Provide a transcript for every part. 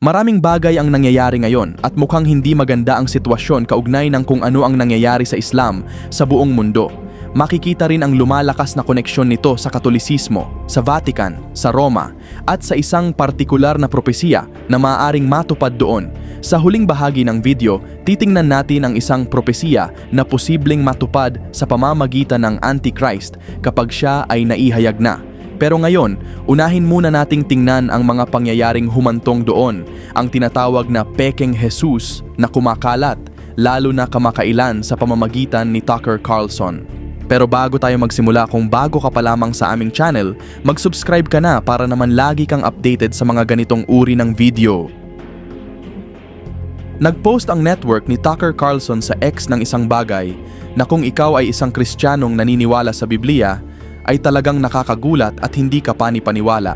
Maraming bagay ang nangyayari ngayon at mukhang hindi maganda ang sitwasyon kaugnay ng kung ano ang nangyayari sa Islam sa buong mundo. Makikita rin ang lumalakas na koneksyon nito sa Katolisismo, sa Vatican, sa Roma, at sa isang partikular na propesiya na maaaring matupad doon. Sa huling bahagi ng video, titingnan natin ang isang propesiya na posibleng matupad sa pamamagitan ng Antichrist kapag siya ay naihayag na. Pero ngayon, unahin muna nating tingnan ang mga pangyayaring humantong doon, ang tinatawag na Pekeng Jesus na kumakalat, lalo na kamakailan sa pamamagitan ni Tucker Carlson. Pero bago tayo magsimula, kung bago ka pa lamang sa aming channel, mag-subscribe ka na para naman lagi kang updated sa mga ganitong uri ng video. Nag-post ang network ni Tucker Carlson sa X ng isang bagay na kung ikaw ay isang Kristiyanong naniniwala sa Biblia, ay talagang nakakagulat at hindi ka panipaniwala.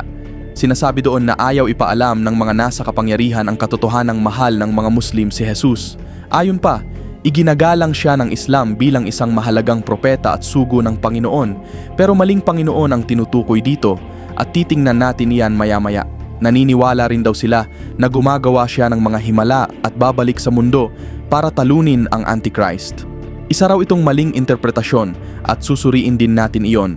Sinasabi doon na ayaw ipaalam ng mga nasa kapangyarihan ang katotohanang mahal ng mga Muslim si Jesus. Ayon pa, iginagalang siya ng Islam bilang isang mahalagang propeta at sugo ng Panginoon, pero maling Panginoon ang tinutukoy dito at titingnan natin iyan maya-maya. Naniniwala rin daw sila na gumagawa siya ng mga himala at babalik sa mundo para talunin ang Antichrist. Isa raw itong maling interpretasyon at susuriin din natin iyon.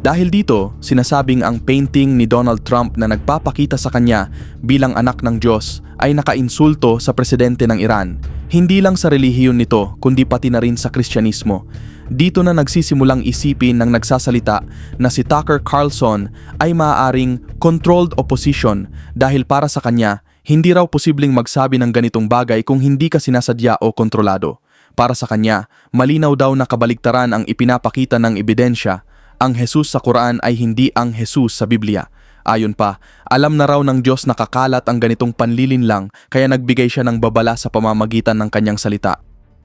Dahil dito, sinasabing ang painting ni Donald Trump na nagpapakita sa kanya bilang anak ng Diyos ay nakainsulto sa presidente ng Iran. Hindi lang sa relihiyon nito kundi pati na rin sa Kristyanismo. Dito na nagsisimulang isipin ng nagsasalita na si Tucker Carlson ay maaaring controlled opposition dahil para sa kanya, hindi raw posibleng magsabi ng ganitong bagay kung hindi ka sinasadya o kontrolado. Para sa kanya, malinaw daw na kabaligtaran ang ipinapakita ng ebidensya. Ang Jesus sa Quran ay hindi ang Jesus sa Biblia. Ayon pa, alam na raw ng Diyos na kakalat ang ganitong panlilinlang kaya nagbigay siya ng babala sa pamamagitan ng kanyang salita.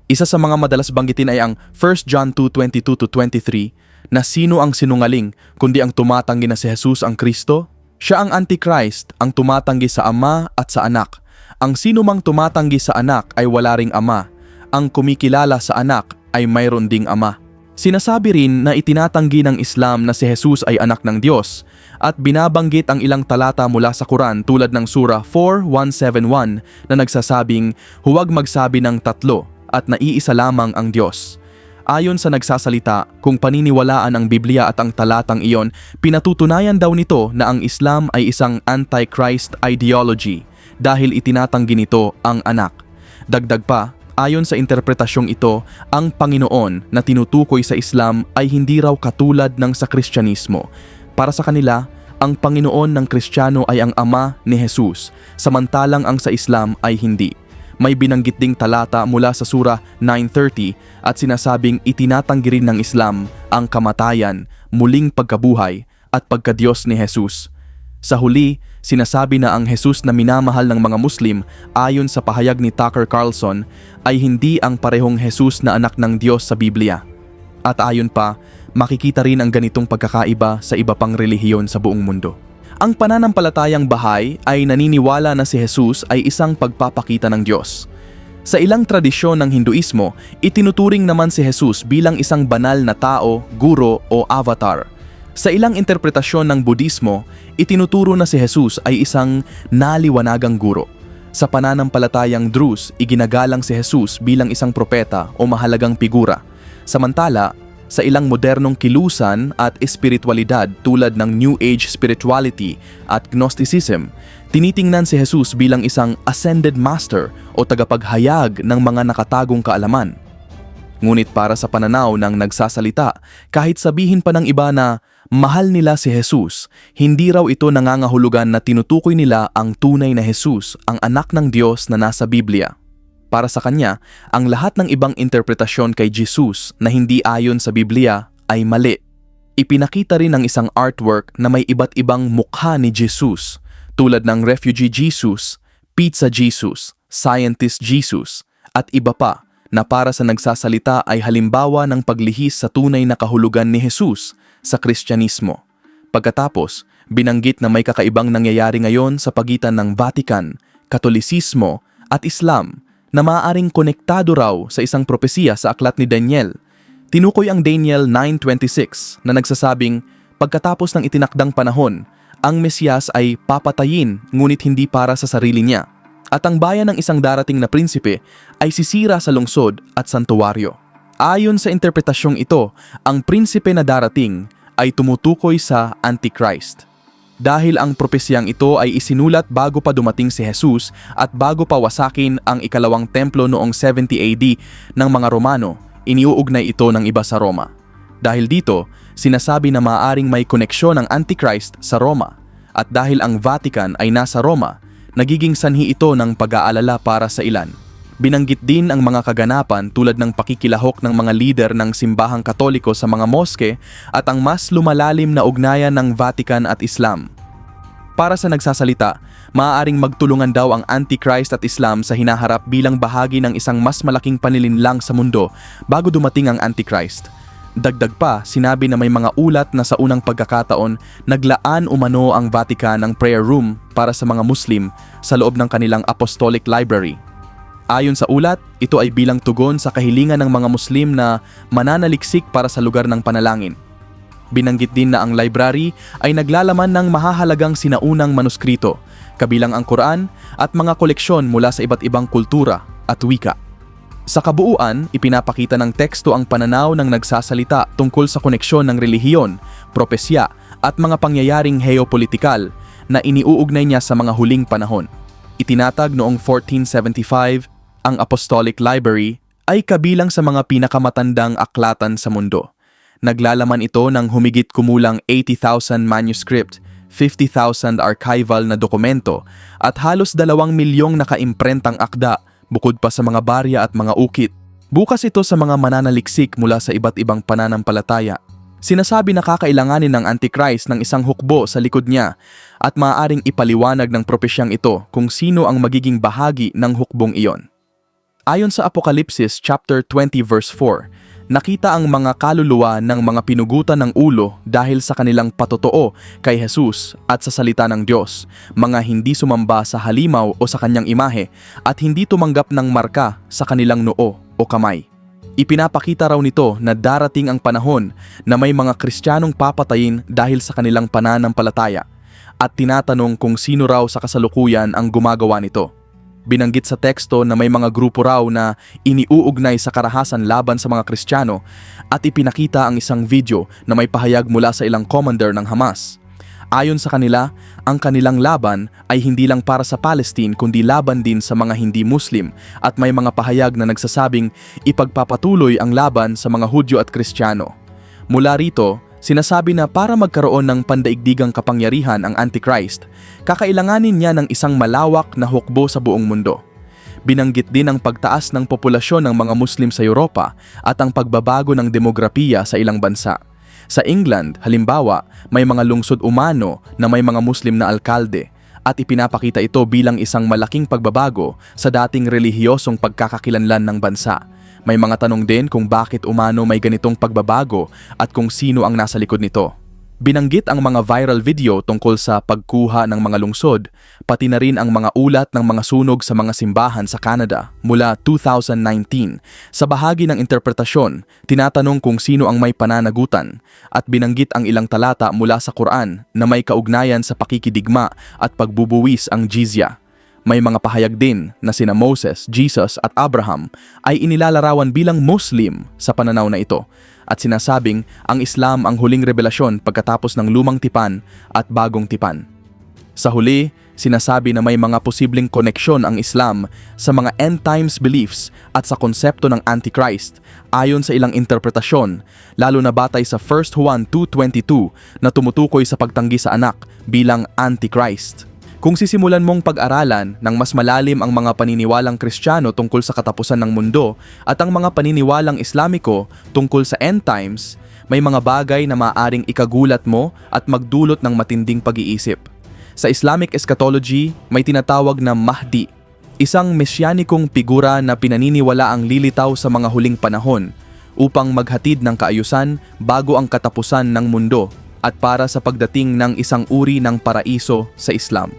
Isa sa mga madalas banggitin ay ang 1 John 2:22-23 na sino ang sinungaling kundi ang tumatanggi na si Jesus ang Kristo? Siya ang Antichrist, ang tumatanggi sa Ama at sa Anak. Ang sino mang tumatanggi sa Anak ay wala ring Ama. Ang kumikilala sa Anak ay mayroon ding Ama. Sinasabi rin na itinatanggi ng Islam na si Jesus ay anak ng Diyos at binabanggit ang ilang talata mula sa Quran tulad ng Surah 4:171 na nagsasabing huwag magsabi ng tatlo at naiisa lamang ang Diyos. Ayon sa nagsasalita, kung paniniwalaan ang Biblia at ang talatang iyon, pinatutunayan daw nito na ang Islam ay isang antichrist ideology dahil itinatanggi nito ang anak. Dagdag pa, ayon sa interpretasyong ito, ang Panginoon na tinutukoy sa Islam ay hindi raw katulad ng sa Kristyanismo. Para sa kanila, ang Panginoon ng Kristiyano ay ang Ama ni Jesus, samantalang ang sa Islam ay hindi. May binanggit ding talata mula sa Surah 9:30 at sinasabing itinatanggi rin ng Islam ang kamatayan, muling pagkabuhay at pagkadiyos ni Jesus. Sa huli, sinasabi na ang Jesus na minamahal ng mga Muslim ayon sa pahayag ni Tucker Carlson ay hindi ang parehong Jesus na anak ng Diyos sa Biblia. At ayon pa, makikita rin ang ganitong pagkakaiba sa iba pang relihiyon sa buong mundo. Ang pananampalatayang Baha'i ay naniniwala na si Jesus ay isang pagpapakita ng Diyos. Sa ilang tradisyon ng Hinduismo, itinuturing naman si Jesus bilang isang banal na tao, guro o avatar. Sa ilang interpretasyon ng Budismo, itinuturo na si Jesus ay isang naliwanagang guro. Sa pananampalatayang Druze, iginagalang si Jesus bilang isang propeta o mahalagang figura. Samantala, sa ilang modernong kilusan at espiritualidad tulad ng New Age spirituality at Gnosticism, tinitingnan si Jesus bilang isang ascended master o tagapaghayag ng mga nakatagong kaalaman. Ngunit para sa pananaw ng nagsasalita, kahit sabihin pa ng iba na mahal nila si Jesus, hindi raw ito nangangahulugan na tinutukoy nila ang tunay na Jesus, ang anak ng Diyos na nasa Biblia. Para sa kanya, ang lahat ng ibang interpretasyon kay Jesus na hindi ayon sa Biblia ay mali. Ipinakita rin ng isang artwork na may iba't ibang mukha ni Jesus, tulad ng Refugee Jesus, Pizza Jesus, Scientist Jesus, at iba pa na para sa nagsasalita ay halimbawa ng paglihis sa tunay na kahulugan ni Jesus sa Kristyanismo. Pagkatapos, binanggit na may kakaibang nangyayari ngayon sa pagitan ng Vatican, Katolisismo at Islam na maaaring konektado raw sa isang propesiya sa aklat ni Daniel. Tinukoy ang Daniel 9:26 na nagsasabing pagkatapos ng itinakdang panahon, ang Mesiyas ay papatayin ngunit hindi para sa sarili niya. At ang bayan ng isang darating na prinsipe ay sisira sa lungsod at santuwaryo. Ayon sa interpretasyong ito, ang prinsipe na darating ay tumutukoy sa Antichrist. Dahil ang propesiyang ito ay isinulat bago pa dumating si Jesus at bago pa wasakin ang ikalawang templo noong 70 AD ng mga Romano, iniuugnay ito ng iba sa Roma. Dahil dito, sinasabi na maaaring may koneksyon ng Antichrist sa Roma. At dahil ang Vatican ay nasa Roma, nagiging sanhi ito ng pag-aalala para sa ilan. Binanggit din ang mga kaganapan tulad ng pakikilahok ng mga lider ng simbahang Katoliko sa mga moske at ang mas lumalalim na ugnayan ng Vatican at Islam. Para sa nagsasalita, maaaring magtulungan daw ang Antichrist at Islam sa hinaharap bilang bahagi ng isang mas malaking panlilinlang sa mundo bago dumating ang Antichrist. Dagdag pa, sinabi na may mga ulat na sa unang pagkakataon, naglaan umano ang Vatican ng prayer room para sa mga Muslim sa loob ng kanilang apostolic library. Ayon sa ulat, ito ay bilang tugon sa kahilingan ng mga Muslim na mananaliksik para sa lugar ng panalangin. Binanggit din na ang library ay naglalaman ng mahahalagang sinaunang manuskrito, kabilang ang Quran at mga koleksyon mula sa iba't ibang kultura at wika. Sa kabuuan, ipinapakita ng teksto ang pananaw ng nagsasalita tungkol sa koneksyon ng relihiyon, propesya at mga pangyayaring geopolitikal na iniuugnay niya sa mga huling panahon. Itinatag noong 1475, ang Apostolic Library ay kabilang sa mga pinakamatandang aklatan sa mundo. Naglalaman ito ng humigit kumulang 80,000 manuscript, 50,000 archival na dokumento at halos 2 milyong nakaimprentang akda bukod pa sa mga barya at mga ukit. Bukas ito sa mga mananaliksik mula sa iba't ibang pananampalataya. Sinasabi na kakailanganin ng Antichrist ng isang hukbo sa likod niya at maaaring ipaliwanag ng propesyang ito kung sino ang magiging bahagi ng hukbong iyon. Ayon sa Apokalipsis chapter 20 verse 4, nakita ang mga kaluluwa ng mga pinugutan ng ulo dahil sa kanilang patotoo kay Jesus at sa salita ng Diyos, mga hindi sumamba sa halimaw o sa kanyang imahe at hindi tumanggap ng marka sa kanilang noo o kamay. Ipinapakita raw nito na darating ang panahon na may mga Kristiyanong papatayin dahil sa kanilang pananampalataya at tinatanong kung sino raw sa kasalukuyan ang gumagawa nito. Binanggit sa teksto na may mga grupo raw na iniuugnay sa karahasan laban sa mga Kristiyano at ipinakita ang isang video na may pahayag mula sa ilang commander ng Hamas. Ayon sa kanila, ang kanilang laban ay hindi lang para sa Palestine kundi laban din sa mga hindi Muslim at may mga pahayag na nagsasabing ipagpapatuloy ang laban sa mga Hudyo at Kristiyano. Mula rito, sinasabi na para magkaroon ng pandaigdigang kapangyarihan ang Antichrist, kakailanganin niya ng isang malawak na hukbo sa buong mundo. Binanggit din ang pagtaas ng populasyon ng mga Muslim sa Europa at ang pagbabago ng demografiya sa ilang bansa. Sa England, halimbawa, may mga lungsod umano na may mga Muslim na alkalde at ipinapakita ito bilang isang malaking pagbabago sa dating relihiyosong pagkakakilanlan ng bansa. May mga tanong din kung bakit umano may ganitong pagbabago at kung sino ang nasa likod nito. Binanggit ang mga viral video tungkol sa pagkuha ng mga lungsod, pati na rin ang mga ulat ng mga sunog sa mga simbahan sa Canada mula 2019. Sa bahagi ng interpretasyon, tinatanong kung sino ang may pananagutan at binanggit ang ilang talata mula sa Quran na may kaugnayan sa pakikidigma at pagbubuwis ang jizya. May mga pahayag din na sina Moses, Jesus at Abraham ay inilalarawan bilang Muslim sa pananaw na ito at sinasabing ang Islam ang huling revelasyon pagkatapos ng lumang tipan at bagong tipan. Sa huli, sinasabi na may mga posibleng koneksyon ang Islam sa mga end times beliefs at sa konsepto ng Antichrist ayon sa ilang interpretasyon, lalo na batay sa 1 Juan 2:22 na tumutukoy sa pagtanggi sa anak bilang Antichrist. Kung sisimulan mong pag-aralan ng mas malalim ang mga paniniwalang Kristiyano tungkol sa katapusan ng mundo at ang mga paniniwalang Islamiko tungkol sa end times, may mga bagay na maaaring ikagulat mo at magdulot ng matinding pag-iisip. Sa Islamic eschatology, may tinatawag na Mahdi, isang mesyanikong figura na pinaniniwala ang lilitaw sa mga huling panahon upang maghatid ng kaayusan bago ang katapusan ng mundo at para sa pagdating ng isang uri ng paraiso sa Islam.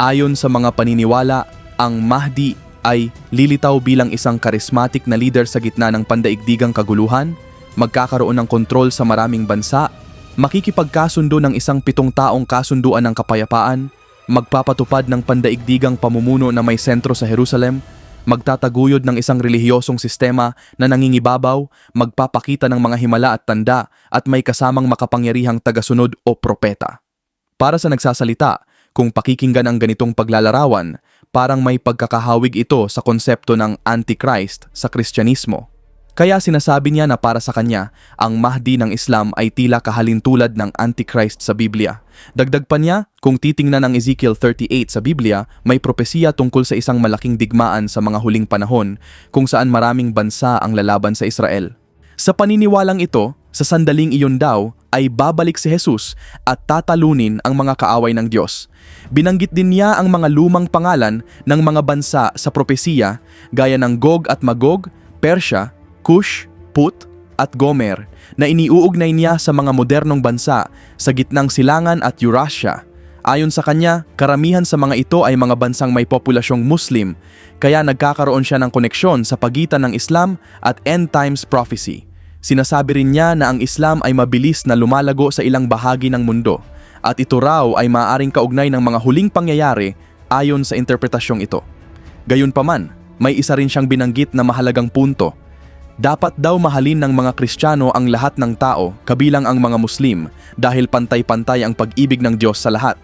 Ayon sa mga paniniwala, ang Mahdi ay lilitaw bilang isang charismatic na leader sa gitna ng pandaigdigang kaguluhan, magkakaroon ng kontrol sa maraming bansa, makikipagkasundo ng isang 7 taong kasunduan ng kapayapaan, magpapatupad ng pandaigdigang pamumuno na may sentro sa Jerusalem, magtataguyod ng isang relihiyosong sistema na nangingibabaw, magpapakita ng mga himala at tanda, at may kasamang makapangyarihang tagasunod o propeta. Para sa nagsasalita, kung pakikinggan ang ganitong paglalarawan, parang may pagkakahawig ito sa konsepto ng Antichrist sa Kristyanismo. Kaya sinasabi niya na para sa kanya, ang Mahdi ng Islam ay tila kahalintulad ng Antichrist sa Biblia. Dagdag pa niya, kung titingnan ang Ezekiel 38 sa Biblia, may propesiya tungkol sa isang malaking digmaan sa mga huling panahon kung saan maraming bansa ang lalaban sa Israel. Sa paniniwalang ito, sa sandaling iyon daw ay babalik si Jesus at tatalunin ang mga kaaway ng Diyos. Binanggit din niya ang mga lumang pangalan ng mga bansa sa propesiya gaya ng Gog at Magog, Persya, Cush, Put, at Gomer na iniuugnay niya sa mga modernong bansa sa gitnang silangan at Eurasia. Ayon sa kanya, karamihan sa mga ito ay mga bansang may populasyong Muslim, kaya nagkakaroon siya ng koneksyon sa pagitan ng Islam at end times prophecy. Sinasabi rin niya na ang Islam ay mabilis na lumalago sa ilang bahagi ng mundo at ito raw ay maaaring kaugnay ng mga huling pangyayari ayon sa interpretasyong ito. Gayunpaman, may isa rin siyang binanggit na mahalagang punto. Dapat daw mahalin ng mga Kristiyano ang lahat ng tao, kabilang ang mga Muslim, dahil pantay-pantay ang pag-ibig ng Diyos sa lahat.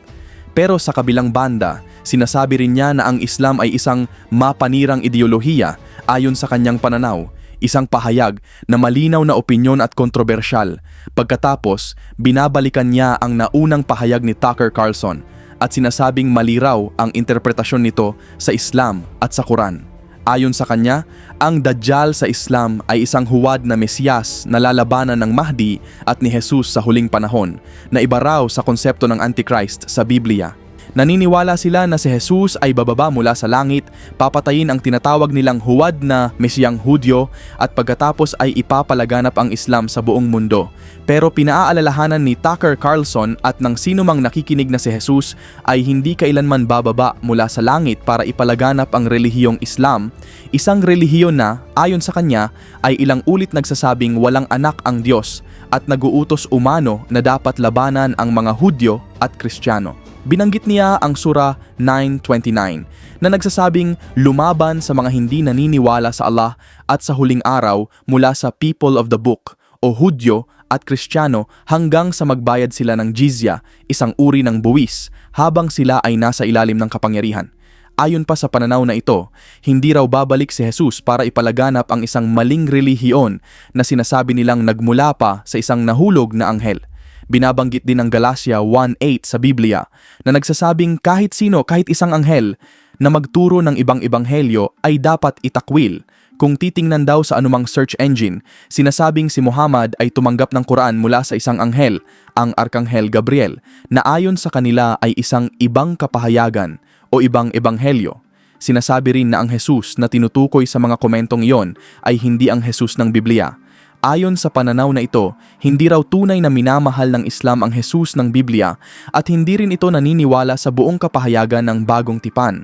Pero sa kabilang banda, sinasabi rin niya na ang Islam ay isang mapanirang ideolohiya ayon sa kanyang pananaw, isang pahayag na malinaw na opinyon at kontrobersyal. Pagkatapos, binabalikan niya ang naunang pahayag ni Tucker Carlson at sinasabing mali raw ang interpretasyon nito sa Islam at sa Quran. Ayon sa kanya, ang Dajjal sa Islam ay isang huwad na Mesiyas na lalabanan ng Mahdi at ni Jesus sa huling panahon, na iba raw sa konsepto ng Antichrist sa Biblia. Naniniwala sila na si Jesus ay bababa mula sa langit, papatayin ang tinatawag nilang huwad na Mesiyang Hudyo at pagkatapos ay ipapalaganap ang Islam sa buong mundo. Pero pinaaalalahanan ni Tucker Carlson at ng sinumang nakikinig na si Jesus ay hindi kailanman bababa mula sa langit para ipalaganap ang relihiyong Islam, isang relihiyon na, ayon sa kanya, ay ilang ulit nagsasabing walang anak ang Diyos at naguutos umano na dapat labanan ang mga Hudyo at Kristiyano. Binanggit niya ang Surah 9:29 na nagsasabing lumaban sa mga hindi naniniwala sa Allah at sa huling araw mula sa people of the book o Hudyo at Kristiyano hanggang sa magbayad sila ng jizya, isang uri ng buwis, habang sila ay nasa ilalim ng kapangyarihan. Ayon pa sa pananaw na ito, hindi raw babalik si Jesus para ipalaganap ang isang maling relihiyon na sinasabi nilang nagmula pa sa isang nahulog na anghel. Binabanggit din ng Galatia 1:8 sa Biblia na nagsasabing kahit sino, kahit isang anghel na magturo ng ibang ebanghelyo ay dapat itakwil. Kung titingnan daw sa anumang search engine, sinasabing si Muhammad ay tumanggap ng Quran mula sa isang anghel, ang Arkanghel Gabriel, na ayon sa kanila ay isang ibang kapahayagan o ibang ebanghelyo. Sinasabi rin na ang Jesus na tinutukoy sa mga komentong iyon ay hindi ang Jesus ng Biblia. Ayon sa pananaw na ito, hindi raw tunay na minamahal ng Islam ang Jesus ng Biblia at hindi rin ito naniniwala sa buong kapahayagan ng bagong tipan.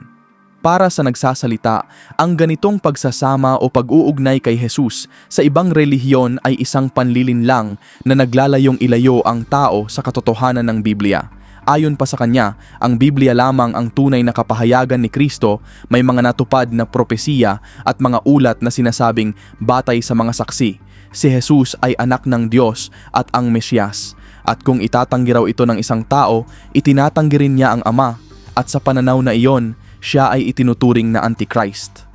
Para sa nagsasalita, ang ganitong pagsasama o pag-uugnay kay Jesus sa ibang relihiyon ay isang panlilinlang na naglalayong ilayo ang tao sa katotohanan ng Biblia. Ayon pa sa kanya, ang Biblia lamang ang tunay na kapahayagan ni Kristo, may mga natupad na propesiya at mga ulat na sinasabing batay sa mga saksi. Si Jesus ay anak ng Diyos at ang Mesiyas. At kung itatanggi raw ito ng isang tao, itinatanggi rin niya ang Ama. At sa pananaw na iyon, siya ay itinuturing na Antichrist.